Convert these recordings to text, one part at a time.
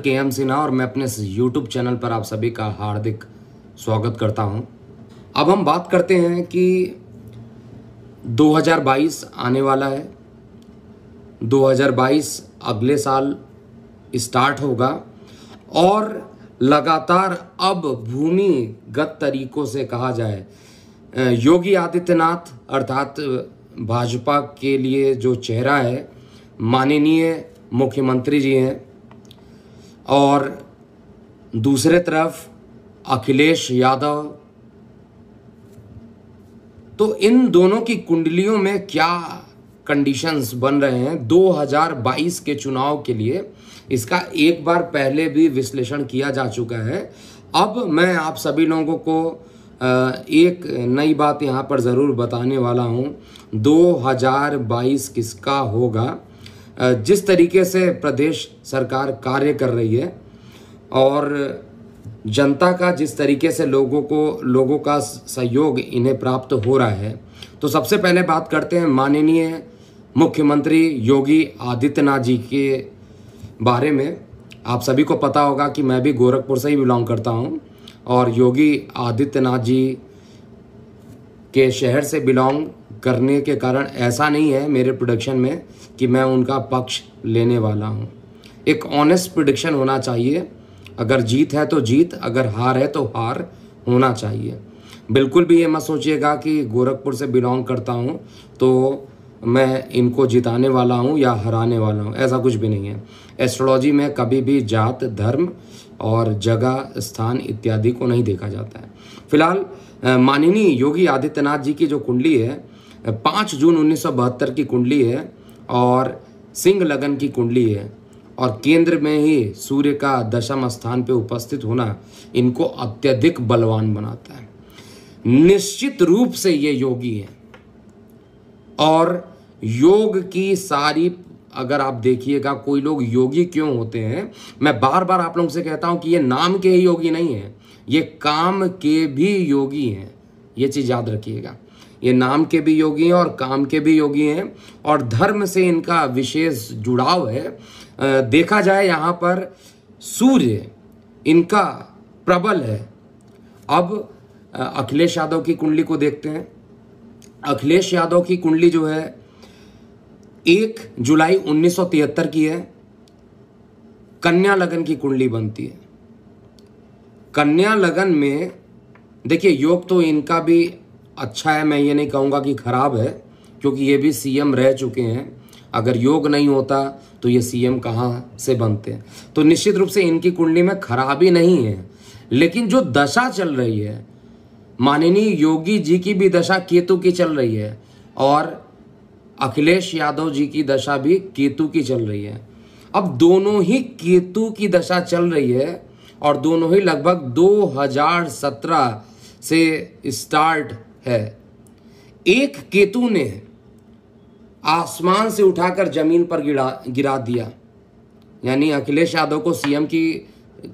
KM. Sinha और मैं अपने YouTube चैनल पर आप सभी का हार्दिक स्वागत करता हूं। अब हम बात करते हैं कि 2022 आने वाला है। 2022 अगले साल स्टार्ट होगा और लगातार अब भूमिगत तरीकों से कहा जाए, योगी आदित्यनाथ अर्थात भाजपा के लिए जो चेहरा है माननीय मुख्यमंत्री जी हैं और दूसरे तरफ अखिलेश यादव। तो इन दोनों की कुंडलियों में क्या कंडीशंस बन रहे हैं 2022 के चुनाव के लिए, इसका एक बार पहले भी विश्लेषण किया जा चुका है। अब मैं आप सभी लोगों को एक नई बात यहाँ पर ज़रूर बताने वाला हूँ। 2022 किसका होगा, जिस तरीके से प्रदेश सरकार कार्य कर रही है और जनता का जिस तरीके से लोगों का सहयोग इन्हें प्राप्त हो रहा है, तो सबसे पहले बात करते हैं माननीय मुख्यमंत्री योगी आदित्यनाथ जी के बारे में। आप सभी को पता होगा कि मैं भी गोरखपुर से ही बिलोंग करता हूं और योगी आदित्यनाथ जी के शहर से बिलोंग करने के कारण ऐसा नहीं है मेरे प्रोडिक्शन में कि मैं उनका पक्ष लेने वाला हूं। एक ऑनेस्ट प्रेडिक्शन होना चाहिए। अगर जीत है तो जीत, अगर हार है तो हार होना चाहिए। बिल्कुल भी ये मत सोचिएगा कि गोरखपुर से बिलोंग करता हूं तो मैं इनको जिताने वाला हूं या हराने वाला हूं, ऐसा कुछ भी नहीं है। एस्ट्रोलॉजी में कभी भी जात, धर्म और जगह, स्थान इत्यादि को नहीं देखा जाता है। फिलहाल माननीय योगी आदित्यनाथ जी की जो कुंडली है 5 जून 1972 की कुंडली है और सिंह लगन की कुंडली है और केंद्र में ही सूर्य का दशम स्थान पे उपस्थित होना इनको अत्यधिक बलवान बनाता है। निश्चित रूप से ये योगी है और योग की सारी, अगर आप देखिएगा कोई लोग योगी क्यों होते हैं, मैं बार बार आप लोगों से कहता हूं कि ये नाम के ही योगी नहीं है, ये काम के भी योगी हैं। ये चीज़ याद रखिएगा, ये नाम के भी योगी हैं और काम के भी योगी हैं और धर्म से इनका विशेष जुड़ाव है। देखा जाए यहाँ पर सूर्य इनका प्रबल है। अब अखिलेश यादव की कुंडली को देखते हैं। अखिलेश यादव की कुंडली जो है 1 जुलाई 1973 की है। कन्या लगन की कुंडली बनती है। कन्या लगन में देखिए योग तो इनका भी अच्छा है, मैं ये नहीं कहूँगा कि खराब है, क्योंकि ये भी सीएम रह चुके हैं। अगर योग नहीं होता तो ये सीएम कहाँ से बनते हैं। तो निश्चित रूप से इनकी कुंडली में खराबी नहीं है, लेकिन जो दशा चल रही है, माननीय योगी जी की भी दशा केतु की चल रही है और अखिलेश यादव जी की दशा भी केतु की चल रही है। अब दोनों ही केतु की दशा चल रही है और दोनों ही लगभग 2017 से स्टार्ट है। एक केतु ने आसमान से उठाकर जमीन पर गिरा दिया, यानी अखिलेश यादव को सीएम की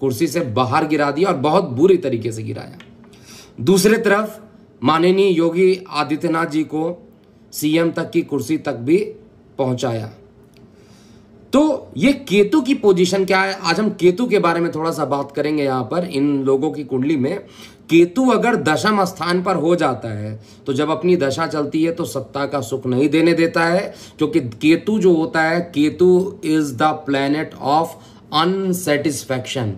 कुर्सी से बाहर गिरा दिया और बहुत बुरी तरीके से गिराया। दूसरे तरफ माननीय योगी आदित्यनाथ जी को सीएम तक की कुर्सी तक भी पहुंचाया। तो ये केतु की पोजीशन क्या है, आज हम केतु के बारे में थोड़ा सा बात करेंगे। यहाँ पर इन लोगों की कुंडली में केतु अगर दशम स्थान पर हो जाता है तो जब अपनी दशा चलती है तो सत्ता का सुख नहीं देने देता है, क्योंकि केतु जो होता है, Ketu is the planet of unsatisfaction,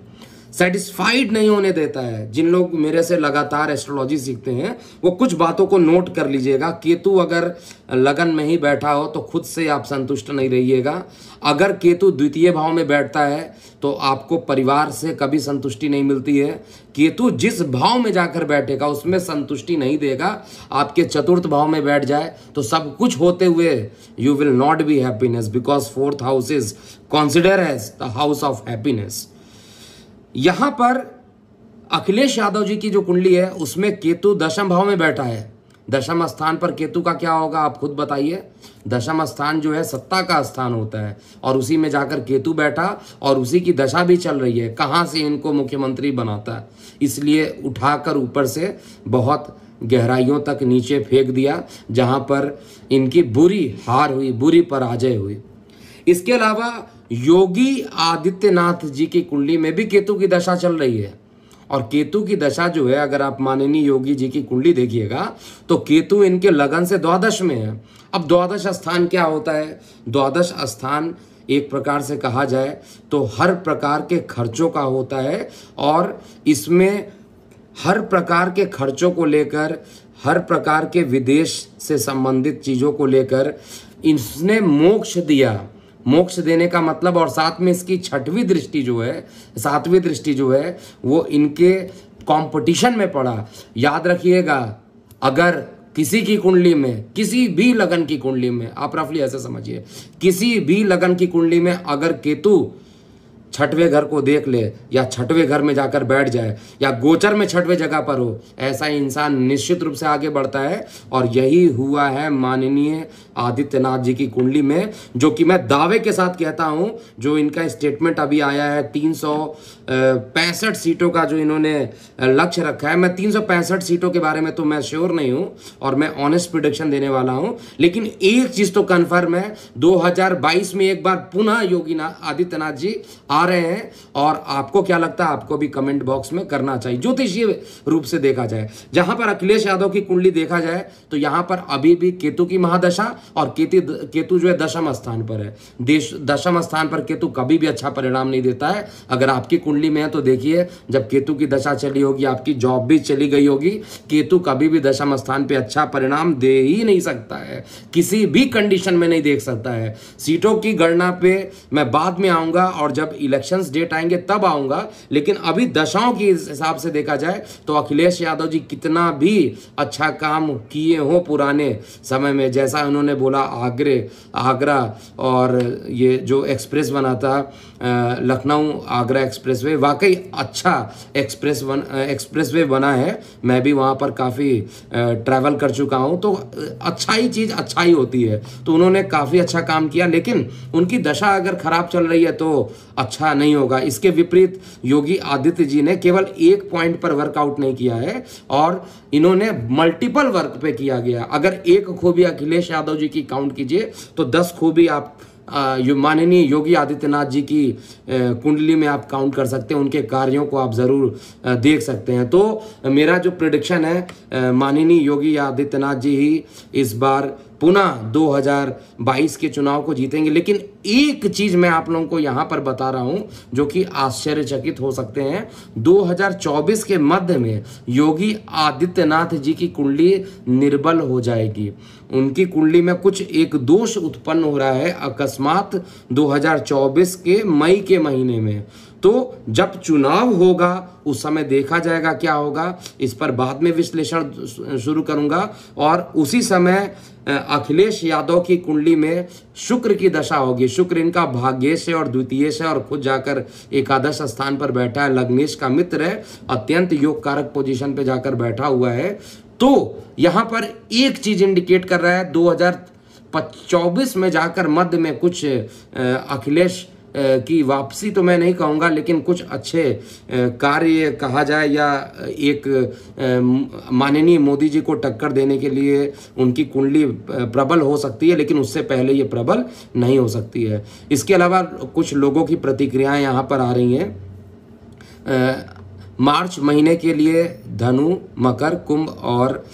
satisfied नहीं होने देता है। जिन लोग मेरे से लगातार एस्ट्रोलॉजी सीखते हैं वो कुछ बातों को नोट कर लीजिएगा। केतु अगर लगन में ही बैठा हो तो खुद से आप संतुष्ट नहीं रहिएगा। अगर केतु द्वितीय भाव में बैठता है तो आपको परिवार से कभी संतुष्टि नहीं मिलती है। केतु जिस भाव में जाकर बैठेगा उसमें संतुष्टि नहीं देगा। आपके चतुर्थ भाव में बैठ जाए तो सब कुछ होते हुए you will not be happiness, because 4th house is consider as the house of happiness. यहां पर अखिलेश यादव जी की जो कुंडली है उसमें केतु दशम भाव में बैठा है। दशम स्थान पर केतु का क्या होगा आप खुद बताइए। दशम स्थान जो है सत्ता का स्थान होता है और उसी में जाकर केतु बैठा और उसी की दशा भी चल रही है। कहां से इनको मुख्यमंत्री बनाता है, इसलिए उठाकर ऊपर से बहुत गहराइयों तक नीचे फेंक दिया, जहां पर इनकी बुरी हार हुई, बुरी पराजय हुई। इसके अलावा योगी आदित्यनाथ जी की कुंडली में भी केतु की दशा चल रही है। और केतु की दशा जो है, अगर आप माननीय योगी जी की कुंडली देखिएगा तो केतु इनके लगन से द्वादश में है। अब द्वादश स्थान क्या होता है? द्वादश स्थान एक प्रकार से कहा जाए तो हर प्रकार के खर्चों का होता है, और इसमें हर प्रकार के खर्चों को लेकर, हर प्रकार के विदेश से संबंधित चीज़ों को लेकर इसने मोक्ष दिया। मोक्ष देने का मतलब, और साथ में इसकी छठवीं दृष्टि जो है, सातवीं दृष्टि जो है, वो इनके कंपटीशन में पड़ा। याद रखिएगा, अगर किसी की कुंडली में, किसी भी लगन की कुंडली में, आप रफली ऐसे समझिए, किसी भी लगन की कुंडली में अगर केतु छठवें घर को देख ले, या छठवें घर में जाकर बैठ जाए, या गोचर में छठवें जगह पर हो, ऐसा इंसान निश्चित रूप से आगे बढ़ता है। और यही हुआ है माननीय आदित्यनाथ जी की कुंडली में, जो कि मैं दावे के साथ कहता हूं। जो इनका स्टेटमेंट अभी आया है 365 सीटों का जो इन्होंने लक्ष्य रखा है, मैं 365 सीटों के बारे में तो मैं श्योर नहीं हूं, और मैं ऑनेस्ट प्रेडिक्शन देने वाला हूं। लेकिन एक चीज तो कन्फर्म है, 2022 में एक बार पुनः योगी आदित्यनाथ जी आ रहे हैं। और आपको क्या लगता है, आपको भी कमेंट बॉक्स में करना चाहिए। ज्योतिषीय रूप से देखा जाए, जहां पर अखिलेश यादव की कुंडली देखा जाए तो यहां पर अभी भी केतु की महादशा, और केतु जो है दशम स्थान पर है। दशम स्थान पर केतु कभी भी अच्छा परिणाम नहीं देता है। अगर आपकी कुंडली में है तो देखिए, जब केतु की दशा चली होगी, आपकी जॉब भी चली गई होगी, केतु कभी भी दशम स्थान पे अच्छा परिणाम दे ही नहीं सकता है, किसी भी कंडीशन में नहीं देख सकता है। सीटों की गणना पे मैं बाद में आऊंगा, और जब इलेक्शंस डेट आएंगे तब आऊंगा। लेकिन अभी दशाओं के हिसाब से देखा जाए तो अखिलेश यादव जी कितना भी अच्छा काम किए हो पुराने समय में, जैसा उन्होंने बोला आगरा और ये जो एक्सप्रेस बना था लखनऊ आगरा एक्सप्रेसवे, वाकई अच्छा एक्सप्रेसवे बना है। मैं भी वहाँ पर काफ़ी ट्रैवल कर चुका हूँ, तो अच्छा ही चीज़ अच्छा ही होती है। तो उन्होंने काफ़ी अच्छा काम किया, लेकिन उनकी दशा अगर खराब चल रही है तो अच्छा नहीं होगा। इसके विपरीत योगी आदित्य जी ने केवल एक पॉइंट पर वर्कआउट नहीं किया है, और इन्होंने मल्टीपल वर्क पे किया गया। अगर एक खूबी अखिलेश यादव जी की काउंट कीजिए तो 10 खूबी आप माननीय योगी आदित्यनाथ जी की कुंडली में आप काउंट कर सकते हैं। उनके कार्यों को आप ज़रूर देख सकते हैं। तो मेरा जो प्रेडिक्शन है, माननीय योगी आदित्यनाथ जी ही इस बार पुनः 2022 के चुनाव को जीतेंगे। लेकिन एक चीज मैं आप लोगों को यहां पर बता रहा हूं जो कि आश्चर्यचकित हो सकते हैं। 2024 के मध्य में योगी आदित्यनाथ जी की कुंडली निर्बल हो जाएगी। उनकी कुंडली में कुछ एक दोष उत्पन्न हो रहा है अकस्मात 2024 के मई के महीने में। तो जब चुनाव होगा उस समय देखा जाएगा क्या होगा, इस पर बाद में विश्लेषण शुरू करूंगा। और उसी समय अखिलेश यादव की कुंडली में शुक्र की दशा होगी। शुक्र इनका भाग्येश है और द्वितीय है, और खुद जाकर एकादश स्थान पर बैठा है, लग्नेश का मित्र है, अत्यंत योग कारक पोजीशन पे जाकर बैठा हुआ है। तो यहां पर एक चीज इंडिकेट कर रहा है, 2024 में जाकर मध्य में कुछ अखिलेश की वापसी तो मैं नहीं कहूँगा, लेकिन कुछ अच्छे कार्य कहा जाए, या एक माननीय मोदी जी को टक्कर देने के लिए उनकी कुंडली प्रबल हो सकती है, लेकिन उससे पहले ये प्रबल नहीं हो सकती है। इसके अलावा कुछ लोगों की प्रतिक्रियाएं यहाँ पर आ रही हैं। मार्च महीने के लिए धनु, मकर, कुंभ और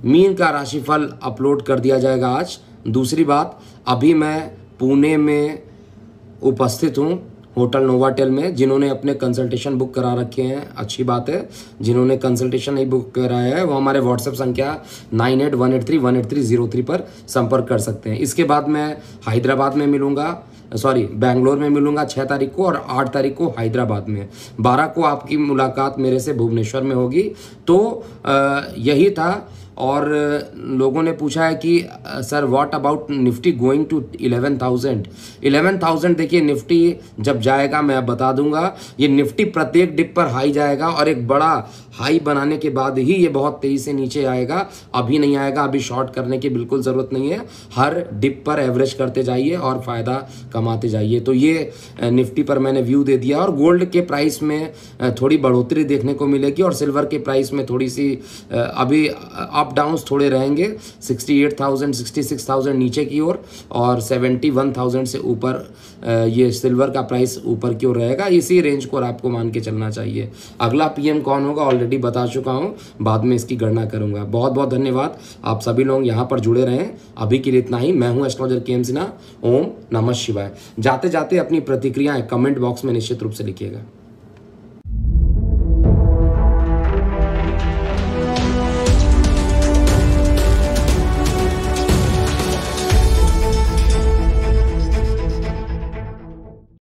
मीन का राशिफल अपलोड कर दिया जाएगा आज। दूसरी बात, अभी मैं पुणे में उपस्थित हूँ होटल नोवाटेल में। जिन्होंने अपने कंसल्टेशन बुक करा रखे हैं अच्छी बात है, जिन्होंने कंसल्टेशन नहीं बुक कराया है वो हमारे व्हाट्सएप संख्या 9818318303 पर संपर्क कर सकते हैं। इसके बाद मैं हैदराबाद में मिलूंगा, बेंगलोर में मिलूंगा 6 तारीख को, और 8 तारीख को हैदराबाद में। 12 को आपकी मुलाकात मेरे से भुवनेश्वर में होगी। तो यही था। और लोगों ने पूछा है कि sir what about nifty going to 11,000। देखिए निफ्टी जब जाएगा मैं बता दूंगा। ये निफ्टी प्रत्येक डिप पर हाई जाएगा, और एक बड़ा हाई बनाने के बाद ही ये बहुत तेजी से नीचे आएगा। अभी नहीं आएगा, अभी शॉर्ट करने की बिल्कुल ज़रूरत नहीं है। हर डिप पर एवरेज करते जाइए और फ़ायदा कमाते जाइए। तो ये निफ्टी पर मैंने व्यू दे दिया, और गोल्ड के प्राइस में थोड़ी बढ़ोतरी देखने को मिलेगी, और सिल्वर के प्राइस में थोड़ी सी अभी अप डाउन्स थोड़े रहेंगे, 68,000 66,000 नीचे की ओर, और 71,000 से ऊपर ये सिल्वर का प्राइस ऊपर की ओर रहेगा। इसी रेंज को आपको मान के चलना चाहिए। अगला पीएम कौन होगा ऑलरेडी बता चुका हूँ, बाद में इसकी गणना करूंगा। बहुत बहुत धन्यवाद, आप सभी लोग यहाँ पर जुड़े रहें। अभी के लिए इतना ही। मैं हूँ एस्ट्रोलॉजर के एम सिन्हा। ओम नमः शिवाय। जाते जाते अपनी प्रतिक्रियाएं कमेंट बॉक्स में निश्चित रूप से लिखिएगा।